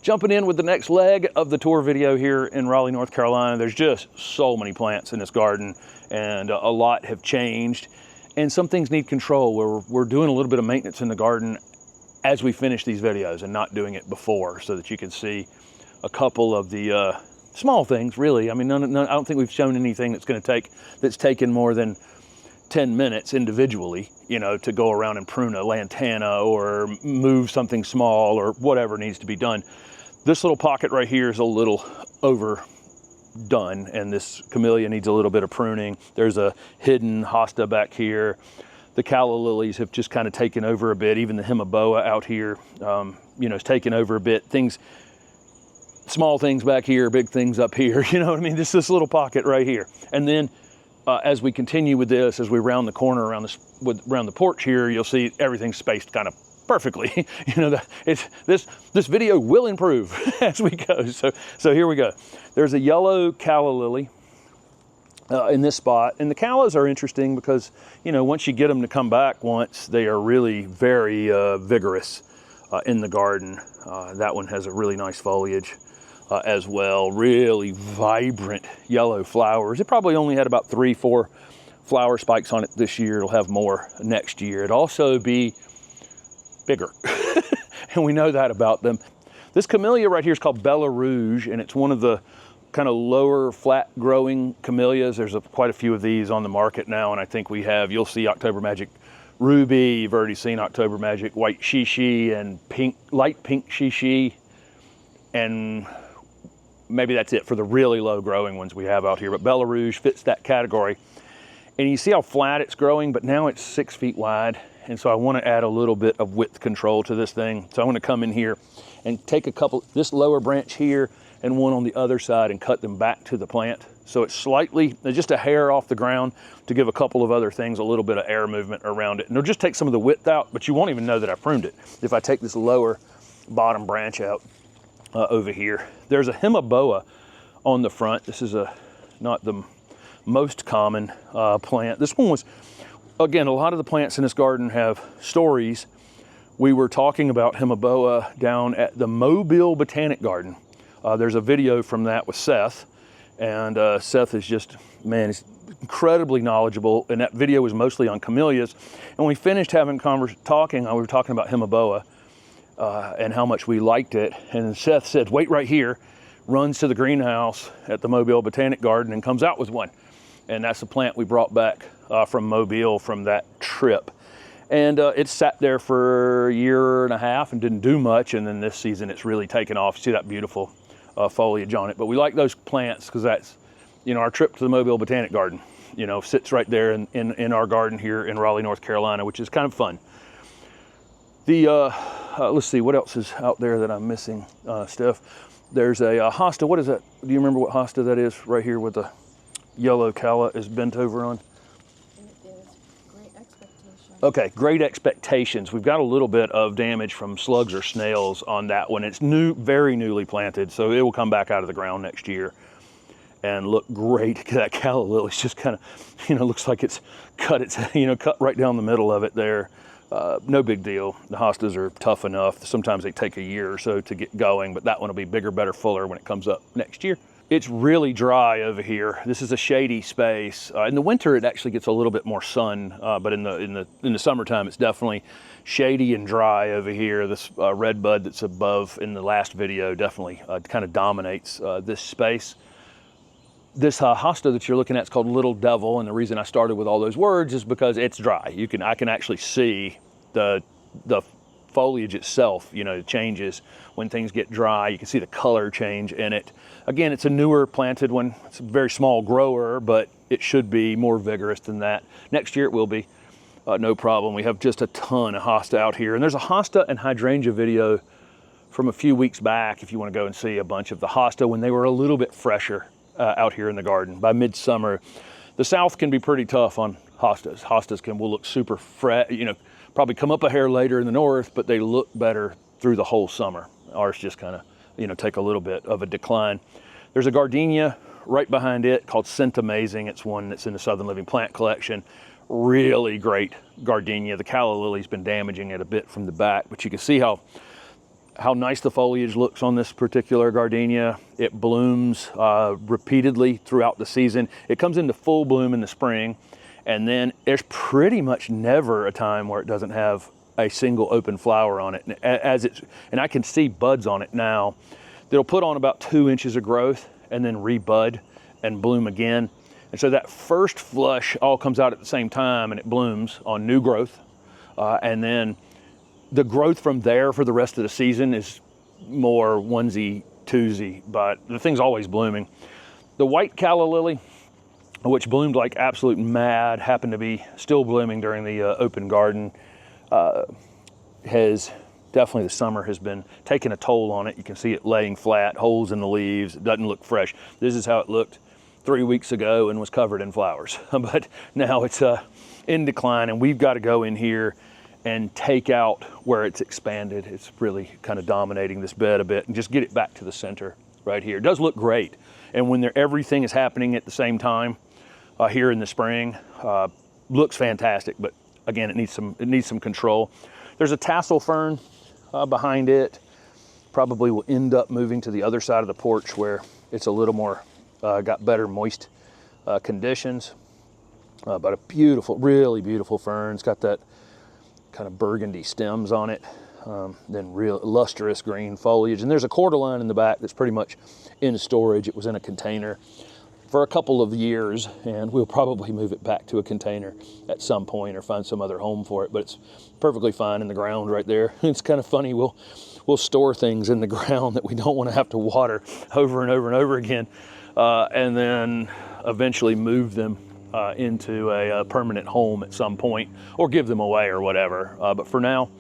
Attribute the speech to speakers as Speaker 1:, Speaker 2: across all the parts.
Speaker 1: Jumping in with the next leg of the tour video here in Raleigh, North Carolina. There's just so many plants in this garden, and a lot have changed. And some things need control. We're doing a little bit of maintenance in the garden as we finish these videos and not doing it before, so that you can see a couple of the small things, really. I mean, I don't think we've shown anything that's taken more than 10 minutes individually, you know, to go around and prune a lantana or move something small or whatever needs to be done. This little pocket right here is a little overdone, and this camellia needs a little bit of pruning. There's a hidden hosta back here. The calla lilies have just kind of taken over a bit. Even the hemiboa out here, you know, is taken over a bit. Small things back here, big things up here. You know what I mean? Just this little pocket right here. And then as we continue with this, as we round the corner around the porch here, you'll see everything's spaced kind of perfectly. You know, this video will improve as we go. So here we go. There's a yellow calla lily in this spot, and the callas are interesting because, you know, once you get them to come back once, they are really very vigorous in the garden. That one has a really nice foliage as well. Really vibrant yellow flowers. It probably only had about 3-4 flower spikes on it this year. It'll have more next year. It'll also be bigger, and we know that about them. This camellia right here is called Bella Rouge, and it's one of the kind of lower flat growing camellias. There's quite a few of these on the market now, and I think you'll see October Magic Ruby. You've already seen October Magic White Shishi and light pink Shishi, and maybe that's it for the really low growing ones we have out here. But Bella Rouge fits that category. And you see how flat it's growing, but now it's 6 feet wide. And so I want to add a little bit of width control to this thing. So I want to come in here and take this lower branch here and one on the other side and cut them back to the plant. So it's just a hair off the ground to give a couple of other things a little bit of air movement around it. And it'll just take some of the width out, but you won't even know that I pruned it if I take this lower bottom branch out over here. There's a hemiboa on the front. This is not the most common plant. This one was, again, a lot of the plants in this garden have stories. We were talking about hemiboa down at the Mobile Botanic Garden. There's a video from that with Seth, and Seth is just, man, he's incredibly knowledgeable, and that video was mostly on camellias. And when we finished talking, we were talking about hemiboa and how much we liked it, and Seth said, wait right here, runs to the greenhouse at the Mobile Botanic Garden and comes out with one. And that's the plant we brought back from Mobile from that trip. And it sat there for a year and a half and didn't do much, and then this season it's really taken off. See that beautiful foliage on it. But we like those plants because that's, you know, our trip to the Mobile Botanic Garden, you know, sits right there in our garden here in Raleigh, North Carolina, which is kind of fun. Let's see, what else is out there that I'm missing, Steph? There's a hosta. What is that? Do you remember what hosta that is right here with the yellow calla is bent over on?
Speaker 2: It is Great Expectations.
Speaker 1: Okay, Great Expectations. We've got a little bit of damage from slugs or snails on that one. It's very newly planted, so it will come back out of the ground next year and look great. That calla lily's just kind of, you know, looks like it's cut right down the middle of it there. No big deal. The hostas are tough enough. Sometimes they take a year or so to get going, but that one will be bigger, better, fuller when it comes up next year. It's really dry over here. This is a shady space. In the winter, it actually gets a little bit more sun, but in the summertime, it's definitely shady and dry over here. This red bud that's above in the last video definitely kind of dominates this space. This hosta that you're looking at is called Little Devil, and the reason I started with all those words is because it's dry. I can actually see the foliage itself, you know, changes when things get dry. You can see the color change in it. Again, it's a newer planted one. It's a very small grower, but it should be more vigorous than that. Next year it will be, no problem. We have just a ton of hosta out here, and there's a hosta and hydrangea video from a few weeks back if you want to go and see a bunch of the hosta when they were a little bit fresher out here in the garden. By midsummer, the south can be pretty tough on hostas. Hostas will look super fresh, you know, probably come up a hair later in the north, but they look better through the whole summer. Ours just kind of, you know, take a little bit of a decline. There's a gardenia right behind it called Scent Amazing. It's one that's in the Southern Living Plant Collection. Really great gardenia. The calla lily's been damaging it a bit from the back, but you can see how how nice the foliage looks on this particular gardenia. It blooms repeatedly throughout the season. It comes into full bloom in the spring, and then there's pretty much never a time where it doesn't have a single open flower on it. And I can see buds on it now. That'll put on about 2 inches of growth and then rebud and bloom again. And so that first flush all comes out at the same time, and it blooms on new growth. And then the growth from there for the rest of the season is more onesie, twosie, but the thing's always blooming. The white calla lily, which bloomed like absolute mad, happened to be still blooming during the open garden, has definitely, the summer has been taking a toll on it. You can see it laying flat, holes in the leaves. It doesn't look fresh. This is how it looked 3 weeks ago and was covered in flowers. But now it's in decline, and we've got to go in here and take out where it's expanded. It's really kind of dominating this bed a bit, and just get it back to the center right here. It does look great. And when everything is happening at the same time here in the spring, looks fantastic. But again, it needs some control. There's a tassel fern behind it. Probably will end up moving to the other side of the porch where it's a little more, got better moist conditions. But a beautiful, really beautiful fern. It's got that kind of burgundy stems on it, then real lustrous green foliage. And there's a cordyline in the back that's pretty much in storage. It was in a container for a couple of years, and we'll probably move it back to a container at some point or find some other home for it, but it's perfectly fine in the ground right there. It's kind of funny, we'll store things in the ground that we don't want to have to water over and over and over again, and then eventually move them into a permanent home at some point, or give them away or whatever. But for now,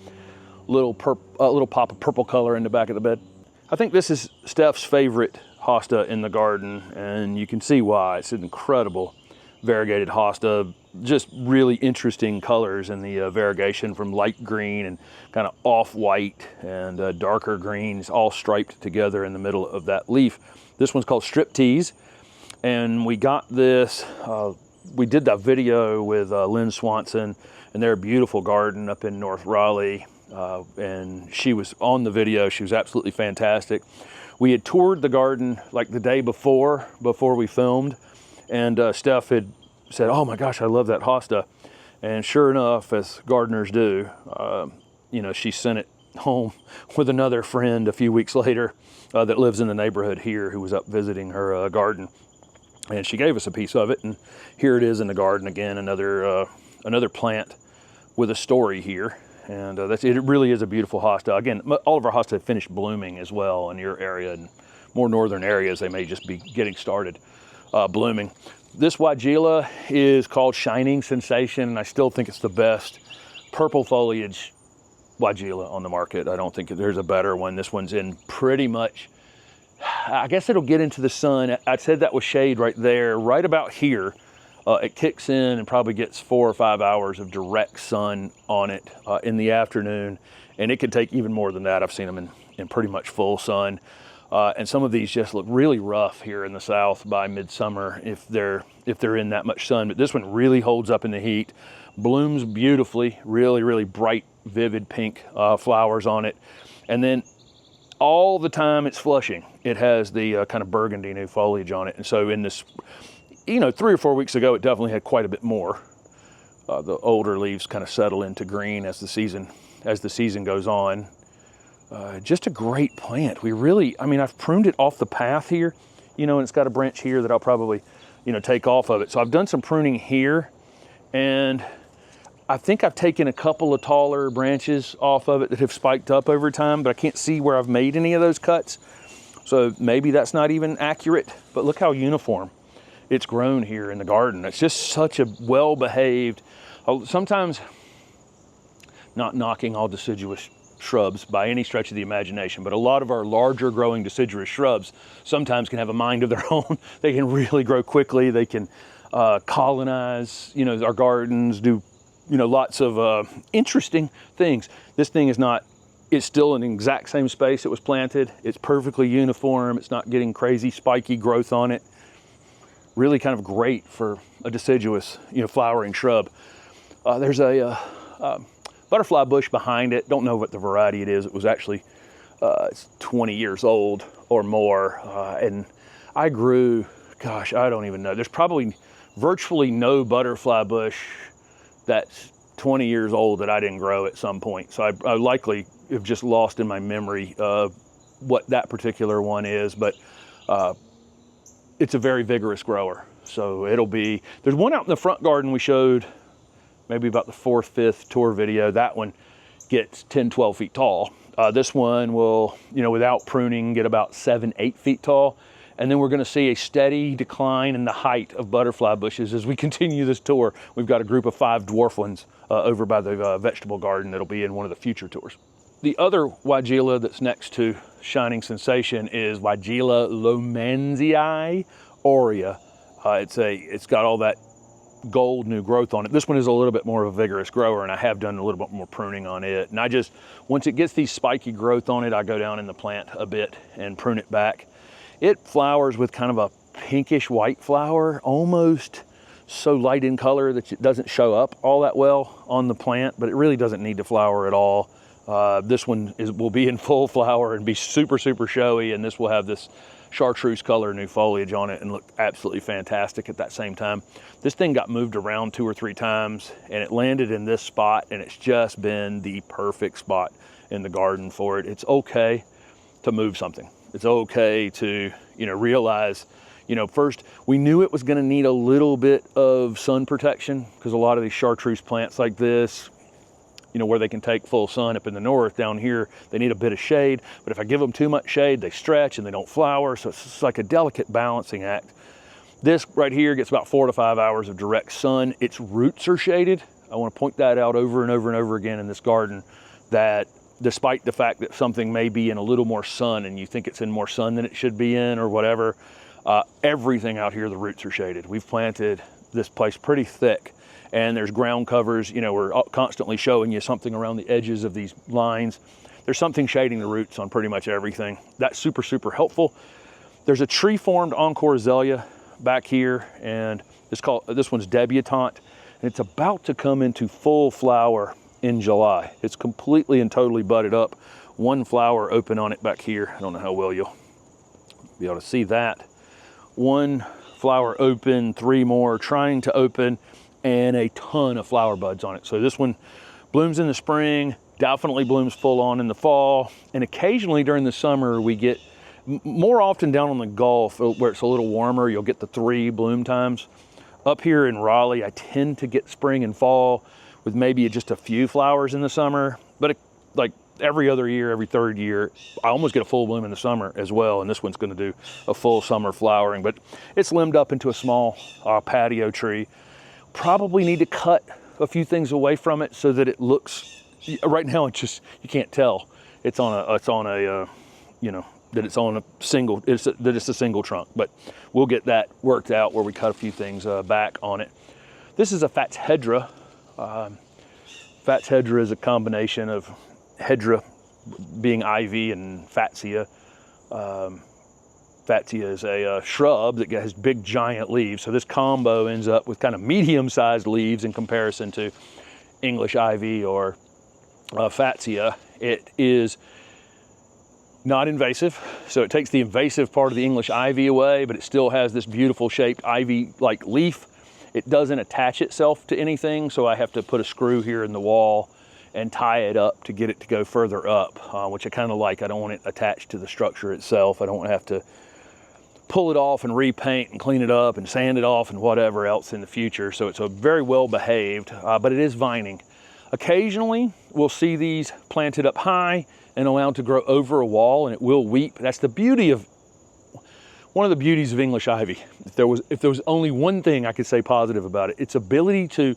Speaker 1: a little pop of purple color in the back of the bed. I think this is Steph's favorite hosta in the garden, and you can see why. It's an incredible variegated hosta, just really interesting colors in the variegation, from light green and kind of off-white and darker greens, all striped together in the middle of that leaf. This one's called Striptease, and we got this, we did that video with Lynn Swanson and their beautiful garden up in North Raleigh, and she was on the video. She was absolutely fantastic. We had toured the garden like the day before we filmed, and Steph had said, "Oh my gosh, I love that hosta." And sure enough, as gardeners do, you know, she sent it home with another friend a few weeks later that lives in the neighborhood here, who was up visiting her garden. And she gave us a piece of it, and here it is in the garden again, another plant with a story here. And it really is a beautiful hosta. Again, all of our hosta have finished blooming as well in your area, and more northern areas, they may just be getting started blooming. This Weigela is called Shining Sensation, and I still think it's the best purple foliage Weigela on the market. I don't think there's a better one. This one's in pretty much, I guess it'll get into the sun. I said that was shade right there, right about here. It kicks in and probably gets 4 or 5 hours of direct sun on it in the afternoon, and it could take even more than that. I've seen them in pretty much full sun, and some of these just look really rough here in the south by midsummer if they're in that much sun. But this one really holds up in the heat, blooms beautifully, really, really bright, vivid pink flowers on it, and then all the time it's flushing, it has the kind of burgundy new foliage on it. And so in this, you know, 3 or 4 weeks ago, it definitely had quite a bit more. The older leaves kind of settle into green as the season goes on. Just a great plant. I've pruned it off the path here, you know, and it's got a branch here that I'll probably, you know, take off of it. So I've done some pruning here, and I think I've taken a couple of taller branches off of it that have spiked up over time, but I can't see where I've made any of those cuts. So maybe that's not even accurate, but look how uniform it's grown here in the garden. It's just such a well-behaved, sometimes not knocking all deciduous shrubs by any stretch of the imagination, but a lot of our larger growing deciduous shrubs sometimes can have a mind of their own. They can really grow quickly. They can colonize, you know, our gardens, do, you know, lots of interesting things. This thing is not, it's still in the exact same space it was planted. It's perfectly uniform. It's not getting crazy spiky growth on it. Really kind of great for a deciduous, you know, flowering shrub. There's a butterfly bush behind it. Don't know what the variety it is. It was actually It's 20 years old or more. And I grew, gosh, I don't even know. There's probably virtually no butterfly bush that's 20 years old that I didn't grow at some point. So I likely have just lost in my memory what that particular one is, but it's a very vigorous grower. So it'll be, there's one out in the front garden we showed maybe about the 4th, 5th tour video. That one gets 10, 12 feet tall. This one will, you know, without pruning, get about 7, 8 feet tall. And then we're gonna see a steady decline in the height of butterfly bushes as we continue this tour. We've got a group of 5 dwarf ones over by the vegetable garden that'll be in one of the future tours. The other Weigela that's next to Shining Sensation is Weigela lomansii aurea. It's got all that gold new growth on it. This one is a little bit more of a vigorous grower, and I have done a little bit more pruning on it. And I just, once it gets these spiky growth on it, I go down in the plant a bit and prune it back. It flowers with kind of a pinkish white flower, almost so light in color that it doesn't show up all that well on the plant, but it really doesn't need to flower at all. This one will be in full flower and be super, super showy, and this will have this chartreuse color new foliage on it and look absolutely fantastic at that same time. This thing got moved around 2 or 3 times, and it landed in this spot, and it's just been the perfect spot in the garden for it. It's okay to move something. It's okay to, you know, realize, you know, first we knew it was going to need a little bit of sun protection, because a lot of these chartreuse plants like this, you know, where they can take full sun up in the north, down here they need a bit of shade. But if I give them too much shade, they stretch and they don't flower. So it's like a delicate balancing act. This right here gets about 4 to 5 hours of direct sun. Its roots are shaded. I want to point that out over and over and over again in this garden, that despite the fact that something may be in a little more sun and you think it's in more sun than it should be in or whatever, everything out here, the roots are shaded. We've planted this place pretty thick, and there's ground covers. You know, we're constantly showing you something around the edges of these lines. There's something shading the roots on pretty much everything. That's super, super helpful. There's a tree-formed encore azalea back here, and this one's debutante, and it's about to come into full flower in July. It's completely and totally budded up. One flower open on it back here. I don't know how well you'll be able to see that. One flower open, 3 more trying to open, and a ton of flower buds on it. So this one blooms in the spring, definitely blooms full on in the fall, and occasionally during the summer we get, more often down on the Gulf where it's a little warmer, you'll get the 3 bloom times. Up here in Raleigh, I tend to get spring and fall with maybe just a few flowers in the summer, but like every other year, every 3rd year, I almost get a full bloom in the summer as well, and this one's gonna do a full summer flowering. But it's limbed up into a small patio tree. Probably need to cut a few things away from it so that it looks, right now it's just, you can't tell. It's on a you know, that it's on a single, that it's a single trunk, but we'll get that worked out where we cut a few things back on it. This is a Fatshedra. Fatshedra is a combination of hedra being ivy and fatsia. Fatsia is a shrub that has big giant leaves. So this combo ends up with kind of medium-sized leaves in comparison to English ivy or fatsia. It is not invasive, so it takes the invasive part of the English ivy away, but it still has this beautiful shaped ivy-like leaf. It doesn't attach itself to anything, so I have to put a screw here in the wall and tie it up to get it to go further up, which I kind of like. I don't want it attached to the structure itself. I don't want to have to pull it off and repaint and clean it up and sand it off and whatever else in the future. So it's a very well behaved, but it is vining. Occasionally, we'll see these planted up high and allowed to grow over a wall, and it will weep. That's the beauty of, one of the beauties of English ivy. If there was only one thing I could say positive about it, its ability to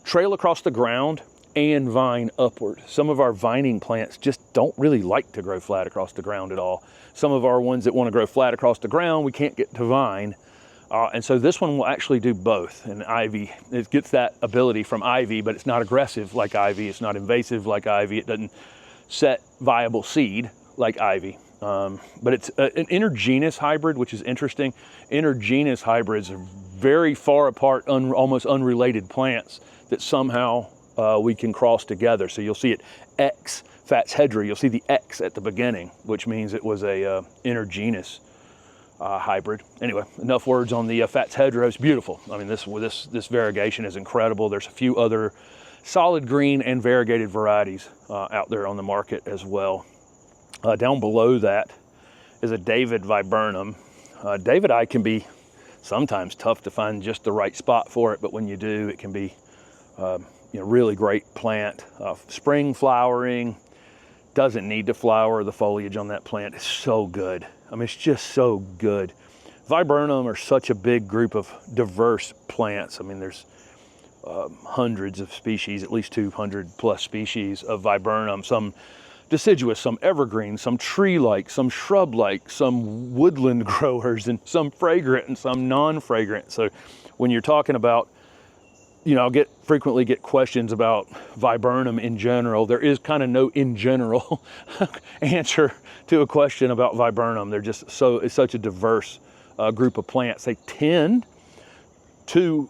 Speaker 1: trail across the ground and vine upward. Some of our vining plants just don't really like to grow flat across the ground at all. Some of our ones that want to grow flat across the ground, we can't get to vine. And so this one will actually do both. And ivy, it gets that ability from ivy, but it's not aggressive like ivy. It's not invasive like ivy. It doesn't set viable seed like ivy. But it's an intergenous hybrid, which is interesting. Intergenous hybrids are very far apart, almost unrelated plants that somehow we can cross together. So you'll see it X Fats hedera, you'll see the X at the beginning, which means it was a intergenous hybrid. Anyway, enough words on the Fats hedera. It's beautiful. I mean, this variegation is incredible. There's a few other solid green and variegated varieties out there on the market as well. Down below that is a David viburnum. Davidii can be sometimes tough to find just the right spot for it, but when you do, it can be really great plant. Spring flowering, doesn't need to flower. The foliage on that plant is so good. I mean, it's just so good. Viburnum are such a big group of diverse plants. I mean, there's hundreds of species, at least 200 plus species of viburnum, some deciduous, some evergreen, some tree-like, some shrub-like, some woodland growers, and some fragrant and some non-fragrant. So when you're talking about, I'll frequently get questions about viburnum in general. There is kind of no in general answer to a question about viburnum. They're just it's such a diverse group of plants. They tend to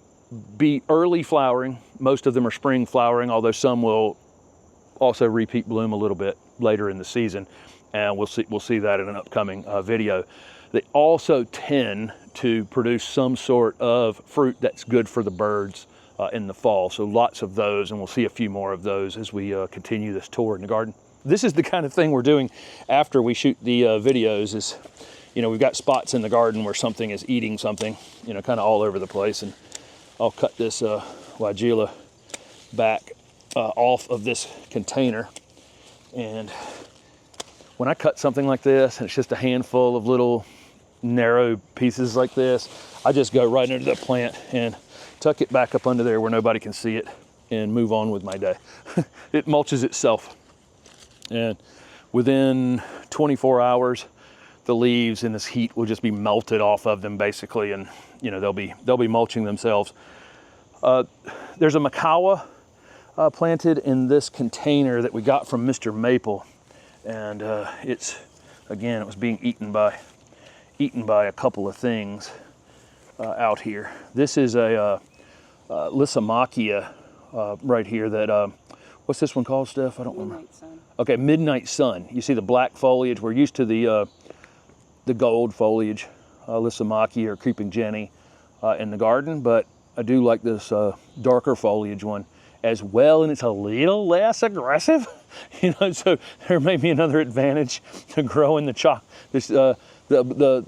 Speaker 1: be early flowering. Most of them are spring flowering, although some will also repeat bloom a little bit later in the season, and we'll see that in an upcoming video. They also tend to produce some sort of fruit that's good for the birds in the fall. So lots of those, and we'll see a few more of those as we continue this tour in the garden. This is the kind of thing we're doing after we shoot the videos. Is we've got spots in the garden where something is eating something, kind of all over the place, and I'll cut this weigela back off of this container. And when I cut something like this, and it's just a handful of little narrow pieces like this, I just go right into the plant and tuck it back up under there where nobody can see it and move on with my day. It mulches itself. And within 24 hours, the leaves in this heat will just be melted off of them basically, and they'll be mulching themselves. There's a Macawa planted in this container that we got from Mr. Maple, and it was being eaten by a couple of things out here. This is a Lysimachia right here that what's this one called, Steph? I don't remember.
Speaker 2: Midnight Sun.
Speaker 1: Okay, Midnight Sun. You see the black foliage. We're used to the gold foliage, Lysimachia or Creeping Jenny in the garden, but I do like this darker foliage one as well, and it's a little less aggressive, so there may be another advantage to growing the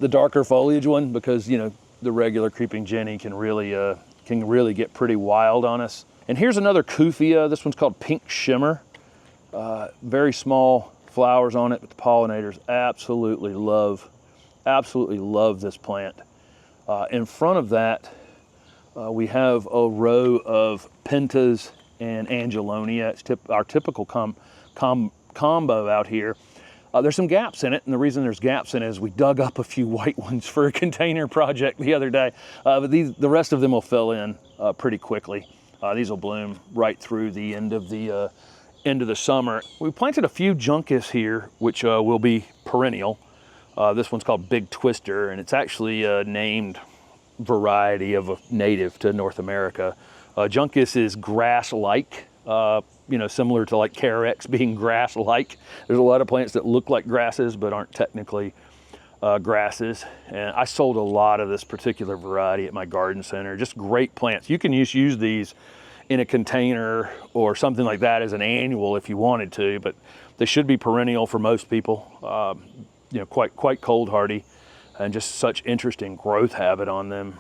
Speaker 1: darker foliage one, because the regular Creeping Jenny can really get pretty wild on us. And here's another Kufia. This one's called Pink Shimmer. Very small flowers on it, but the pollinators absolutely love this plant. In front of that, we have a row of Pentas and Angelonia. It's our typical combo out here. There's some gaps in it, and the reason there's gaps in it is we dug up a few white ones for a container project the other day, but the rest of them will fill in pretty quickly. These will bloom right through the end of the summer. We planted a few juncus here, which will be perennial. This one's called Big Twister, and it's actually a named variety of a native to North America. Juncus is grass-like, similar to like Carex being grass-like. There's a lot of plants that look like grasses but aren't technically grasses. And I sold a lot of this particular variety at my garden center. Just great plants. You can use these in a container or something like that as an annual if you wanted to, but they should be perennial for most people. Quite cold hardy, and just such interesting growth habit on them.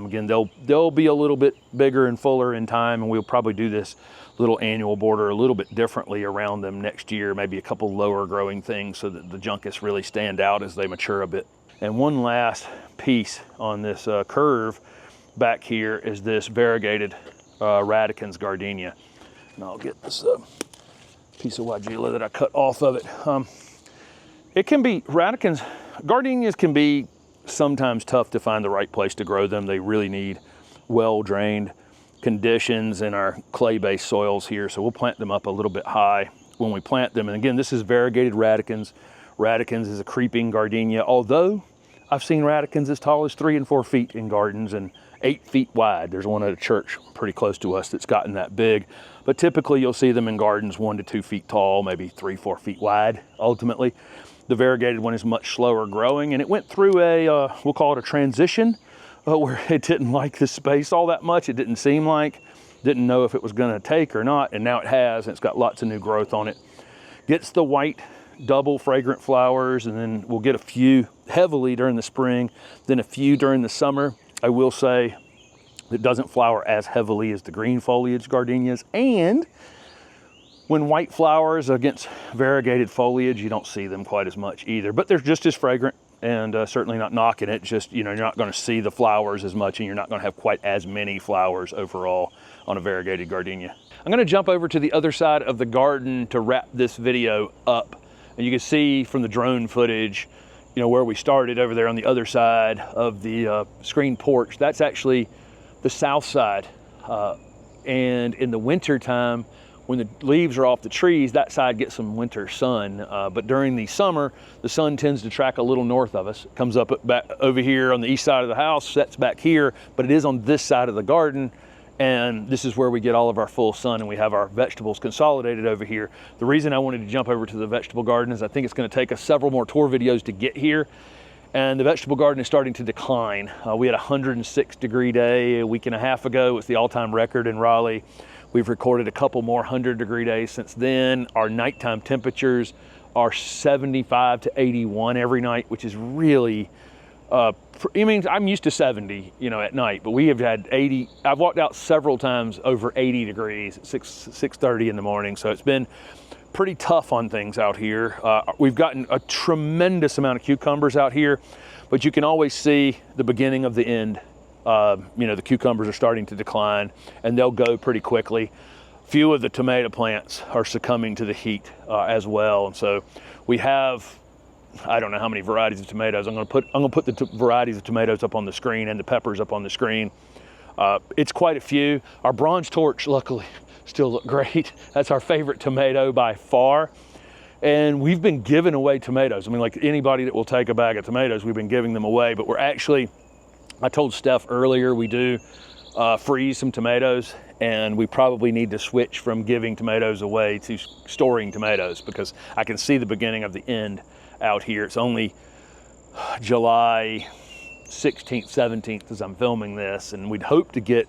Speaker 1: Again, they'll be a little bit bigger and fuller in time, and we'll probably do this little annual border a little bit differently around them next year, maybe a couple lower growing things so that the juncus really stand out as they mature a bit. And one last piece on this curve back here is this variegated Radicans gardenia. And I'll get this piece of weigela that I cut off of it. It can be, gardenias can be sometimes tough to find the right place to grow them. They really need well-drained conditions in our clay-based soils here, so we'll plant them up a little bit high when we plant them. And again, this is variegated Radicans. Radicans is a creeping gardenia, although I've seen radicans as tall as 3 and 4 feet in gardens and 8 feet wide. There's one at a church pretty close to us that's gotten that big. But typically you'll see them in gardens 1 to 2 feet tall, maybe 3, 4 feet wide ultimately. The variegated one is much slower growing, and it went through a, we'll call it a transition, where it didn't like the space all that much. It didn't seem like, didn't know if it was gonna take or not, and now it has, and it's got lots of new growth on it. Gets the white double fragrant flowers, and then we'll get a few heavily during the spring, then a few during the summer. I will say it doesn't flower as heavily as the green foliage gardenias, and when white flowers against variegated foliage, you don't see them quite as much either, but they're just as fragrant, and certainly not knocking it. Just, you know, you're not going to see the flowers as much, and you're not going to have quite as many flowers overall on a variegated gardenia. I'm going to jump over to the other side of the garden to wrap this video up, and you can see from the drone footage, you know, where we started over there on the other side of the screen porch. That's actually the south side, and in the winter time, when the leaves are off the trees, that side gets some winter sun. But during the summer, the sun tends to track a little north of us. It comes up back over here on the east side of the house, sets back here, but it is on this side of the garden. And this is where we get all of our full sun, and we have our vegetables consolidated over here. The reason I wanted to jump over to the vegetable garden is I think it's gonna take us several more tour videos to get here. And the vegetable garden is starting to decline. We had a 106-degree day a week and a half ago. It's the all-time record in Raleigh. We've recorded a couple more 100-degree days since then. Our nighttime temperatures are 75 to 81 every night, which is really, I mean, I'm used to 70, you know, at night, but we have had 80. I've walked out several times over 80 degrees at 6:30 in the morning. So it's been pretty tough on things out here. We've gotten a tremendous amount of cucumbers out here, but you can always see the beginning of the end. You know, the cucumbers are starting to decline, and they'll go pretty quickly. Few of the tomato plants are succumbing to the heat as well, and so we have, I don't know how many varieties of tomatoes. I'm gonna put the varieties of tomatoes up on the screen and the peppers up on the screen. It's quite a few. Our bronze torch, luckily, still look great. That's our favorite tomato by far. And we've been giving away tomatoes. I mean, like anybody that will take a bag of tomatoes, we've been giving them away, but we're actually, I told Steph earlier, we do freeze some tomatoes, and we probably need to switch from giving tomatoes away to storing tomatoes, because I can see the beginning of the end out here. It's only July 16th, 17th as I'm filming this, and we'd hope to get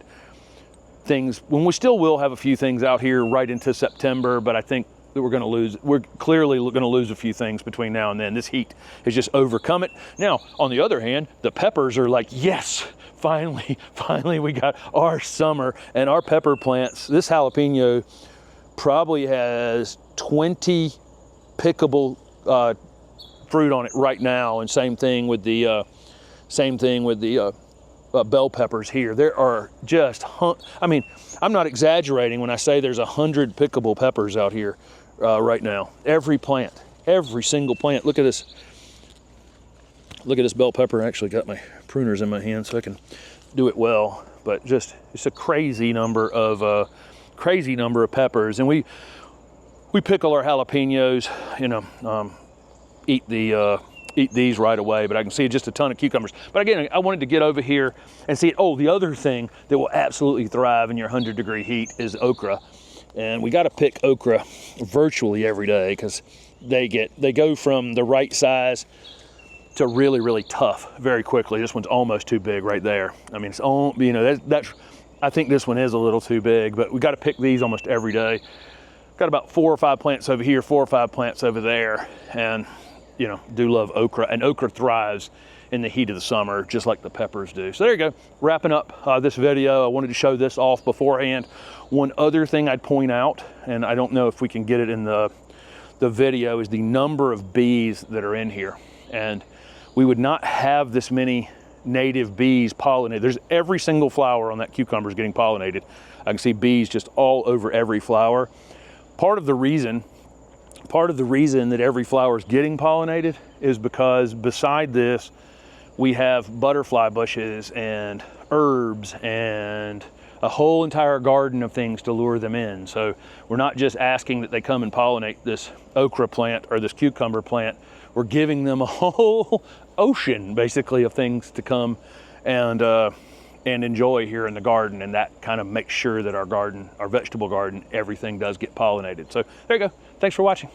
Speaker 1: things, when we still will have a few things out here right into September, but I think that we're clearly going to lose a few things between now and then. This heat has just overcome it. Now, on the other hand, the peppers are like, yes, finally we got our summer. And our pepper plants, this jalapeno probably has 20 pickable fruit on it right now, and same thing with the bell peppers here. There are just, I mean, I'm not exaggerating when I say there's 100 pickable peppers out here right now. Every plant, every single plant. Look at this. Look at this bell pepper. I actually got my pruners in my hand so I can do it well. But just, it's a crazy number of peppers. And we pickle our jalapenos, you know, eat these right away, but I can see just a ton of cucumbers. But again, I wanted to get over here and see it. Oh, the other thing that will absolutely thrive in your 100-degree heat is okra. And we got to pick okra virtually every day, because they go from the right size to really, really tough very quickly. This one's almost too big right there. I mean, it's all, you know, that's I think this one is a little too big, but we got to pick these almost every day. Got about 4 or 5 plants over here, 4 or 5 plants over there, and you know, do love okra, and okra thrives in the heat of the summer, just like the peppers do. So there you go, wrapping up this video. I wanted to show this off beforehand. One other thing I'd point out, and I don't know if we can get it in the video, is the number of bees that are in here. And we would not have this many native bees pollinated. There's every single flower on that cucumber is getting pollinated. I can see bees just all over every flower. Part of the reason that every flower is getting pollinated is because beside this, we have butterfly bushes and herbs and a whole entire garden of things to lure them in. So we're not just asking that they come and pollinate this okra plant or this cucumber plant. we're giving them a whole ocean basically of things to come and enjoy here in the garden, and that kind of makes sure that our garden, our vegetable garden, everything does get pollinated. So there you go. Thanks for watching.